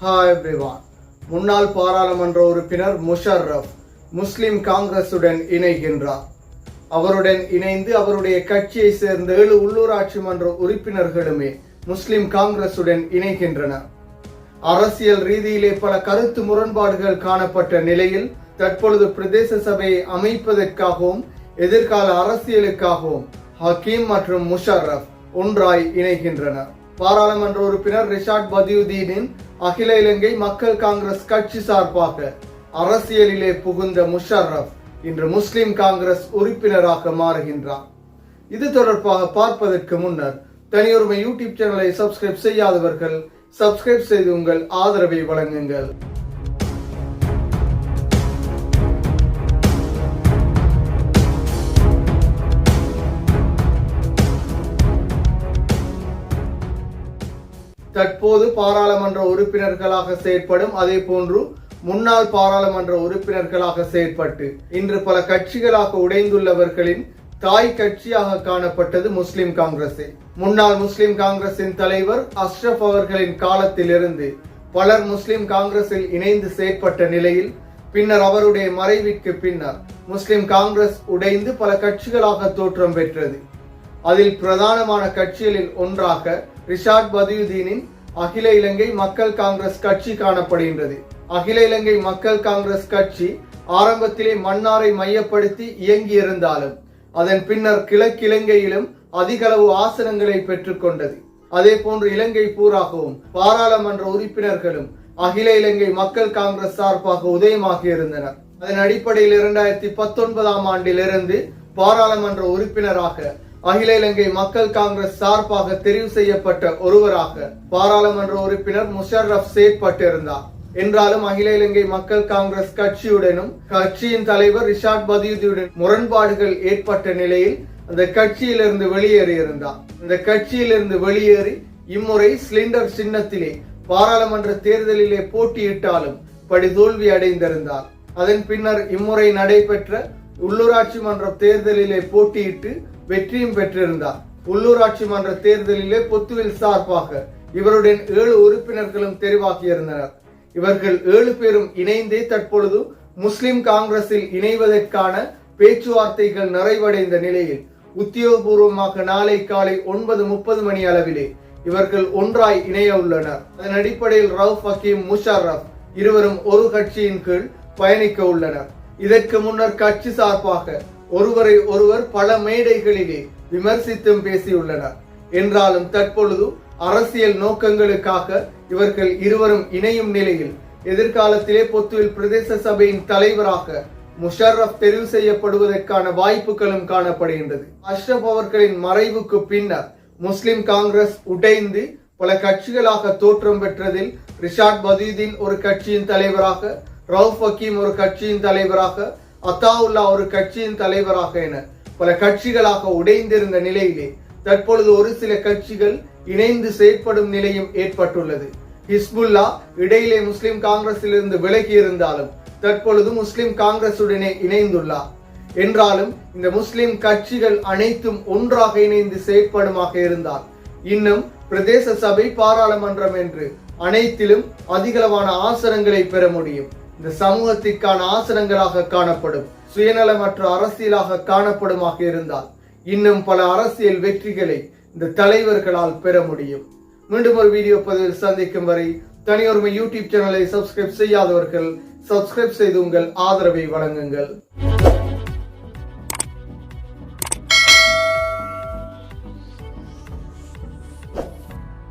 Hi everyone. முன்னாள் பாராளுமன்ற உறுப்பினர் முஷர்ரஃப் முஸ்லிம் காங்கிரசுடன் இணைகின்றார். அவருடன் இணைந்து அவருடைய கட்சியை சேர்ந்த 7 உள்ளூராட்சி மன்ற உறுப்பினர்களுமே முஸ்லிம் காங்கிரசுடன் இணைகின்றனர். அரசியல் ரீதியிலே பல கருத்து முரண்பாடுகள் காணப்பட்ட நிலையில் தற்பொழுது பிரதேச சபையை அமைப்பதற்காகவும் எதிர்கால அரசியலுக்காகவும் ஹக்கீம் மற்றும் முஷர்ரஃப் ஒன்றாய் இணைகின்றனர். பாராளுமன்ற உறுப்பினர் ரிஷாட் பதியுதீனின் அகில இலங்கை மக்கள் காங்கிரஸ் கட்சி சார்பாக அரசியலிலே புகுந்த முஷர்ரஃப் இன்று முஸ்லிம் காங்கிரஸ் உறுப்பினராக மாறுகின்றார். இது தொடர்பாக பார்ப்பதற்கு முன்னர் தனியுரிமை யூடியூப் சேனலை சப்ஸ்கிரைப் செய்யாதவர்கள் சப்ஸ்கிரைப் செய்து உங்கள் ஆதரவை வழங்குங்கள். தற்போது பாராளுமன்ற உறுப்பினர்களாக செயற்படும் அதே போன்று முன்னாள் பாராளுமன்ற உறுப்பினர்களாக செயற்பட்டு இன்று பல கட்சிகளாக உடைந்துள்ளவர்களின் தாய் கட்சியாக காணப்பட்டது முஸ்லிம் காங்கிரஸே. முன்னாள் முஸ்லிம் காங்கிரசின் தலைவர் அஷ்ரப் அவர்களின் காலத்திலிருந்து பலர் முஸ்லிம் காங்கிரஸில் இணைந்து செயற்பட்ட நிலையில் பின்னர் அவருடைய மறைவிற்கு பின்னர் முஸ்லிம் காங்கிரஸ் உடைந்து பல கட்சிகளாக தோற்றம் பெற்றது. அதில் பிரதானமான கட்சிகளில் ஒன்றாக ரிஷாட் பதியுதீனின் அகில இலங்கை மக்கள் காங்கிரஸ் கட்சி காணப்படுகின்றது. அகில இலங்கை மக்கள் காங்கிரஸ் கட்சி ஆரம்பத்திலே மன்னாரை மையப்படுத்தி இயங்கி இருந்தாலும் அதன் பின்னர் கிழக்கிலங்கையிலும் அதிக அளவு ஆசனங்களை பெற்றுக் கொண்டது. அதே போன்று இலங்கை பூராகவும் பாராளுமன்ற உறுப்பினர்களும் அகில இலங்கை மக்கள் காங்கிரஸ் சார்பாக உதயமாகி இருந்தனர். அதன் அடிப்படையில் 2019 ஆண்டிலிருந்து பாராளுமன்ற உறுப்பினராக அகில இலங்கை மக்கள் காங்கிரஸ் சார்பாக தெரிவு செய்யப்பட்ட ஒருவராக பாராளுமன்ற உறுப்பினர் முஷர்ரஃப் செயற்பட்டிருந்தார். என்றாலும் அகில இலங்கை மக்கள் காங்கிரஸ் கட்சியுடனும் கட்சியின் தலைவர் ரிஷாட் பதியுதீனுடன் முரண்பாடுகள் ஏற்பட்ட நிலையில் அந்த கட்சியிலிருந்து வெளியேறியிருந்தார். இந்த கட்சியிலிருந்து வெளியேறி இம்முறை சிலிண்டர் சின்னத்திலே பாராளுமன்ற தேர்தலிலே போட்டியிட்டாலும் படுதோல்வி அடைந்திருந்தார். அதன் பின்னர் இம்முறை நடைபெற்ற உள்ளூராட்சி மன்ற தேர்தலிலே போட்டியிட்டு வெற்றியும் பெற்றிருந்தார். உள்ளூராட்சி மன்ற தேர்தலிலே பொத்துவில் சார்பாக இவருடன் 7 உறுப்பினர்களும் தெரிவாகியிருந்தனர். இவர்கள் 7 பேரும் இணைந்தே தற்பொழுது முஸ்லிம் காங்கிரஸில் இணைவதற்கான பேச்சுவார்த்தைகள் நிறைவடைந்த நிலையில் உத்தியோகபூர்வமாக நாளை காலை 9:30 மணி அளவிலே இவர்கள் ஒன்றாய் இணைய உள்ளனர். அதன் அடிப்படையில் ரவுஃப் ஹக்கீம் முஷர்ரஃப் இருவரும் ஒரு கட்சியின் கீழ் பயணிக்க உள்ளனர். இதற்கு முன்னர் கட்சி சார்பாக ஒருவரை ஒருவர் பல மேடைகளிலே விமர்சித்தும் பேசியுள்ளனர். என்றாலும் தற்பொழுது அரசியல் நோக்கங்களுக்காக இவர்கள் இருவரும் இணையும் நிலையில் எதிர்காலத்திலே பொத்துவில் பிரதேச சபையின் தலைவராக முஷர்ரஃப் தெரிவு செய்யப்படுவதற்கான வாய்ப்புகளும் காணப்படுகின்றது. அஷ்ரப் அவர்களின் மறைவுக்கு பின்னர் முஸ்லிம் காங்கிரஸ் உடைந்து பல கட்சிகளாக தோற்றம் பெற்றதில் ரிஷாட் பதியுதீன் ஒரு கட்சியின் தலைவராக, ரவுஃப் ஹக்கீம் ஒரு கட்சியின் தலைவராக, அத்தாவுல்லா ஒரு கட்சியின் தலைவராக என பல கட்சிகளாக உடைந்திருந்த நிலையிலே தற்பொழுது ஒரு சில கட்சிகள் இணைந்து செயற்படும் நிலையும் ஏற்பட்டுள்ளது. ஹிஸ்புல்லா இடையிலே முஸ்லிம் காங்கிரஸில் இருந்து விலகி இருந்தாலும் தற்பொழுது முஸ்லிம் காங்கிரசுடனே இணைந்துள்ளார். என்றாலும் இந்த முஸ்லிம் கட்சிகள் அனைத்தும் ஒன்றாக இணைந்து செயற்படுமாக இருந்தால் இன்னும் பிரதேச சபை பாராளுமன்றம் என்று அனைத்திலும் அதிகளவான ஆசனங்களை பெற முடியும். இந்த சமூகத்திற்கான ஆசனங்களாக காணப்படும், சுயநலமற்ற அரசியலாக காணப்படுமாக இருந்தால் இன்னும் பல அரசியல் வெற்றிகளை இந்த தலைவர்களால் பெற முடியும். மீண்டும் ஒரு வீடியோ பதிவில் சந்திக்கும் வரை தனியுரிமை யூடியூப் சேனலை சப்ஸ்கிரைப் செய்யாதவர்கள் சப்ஸ்கிரைப் செய்து உங்கள் ஆதரவை வழங்குங்கள்.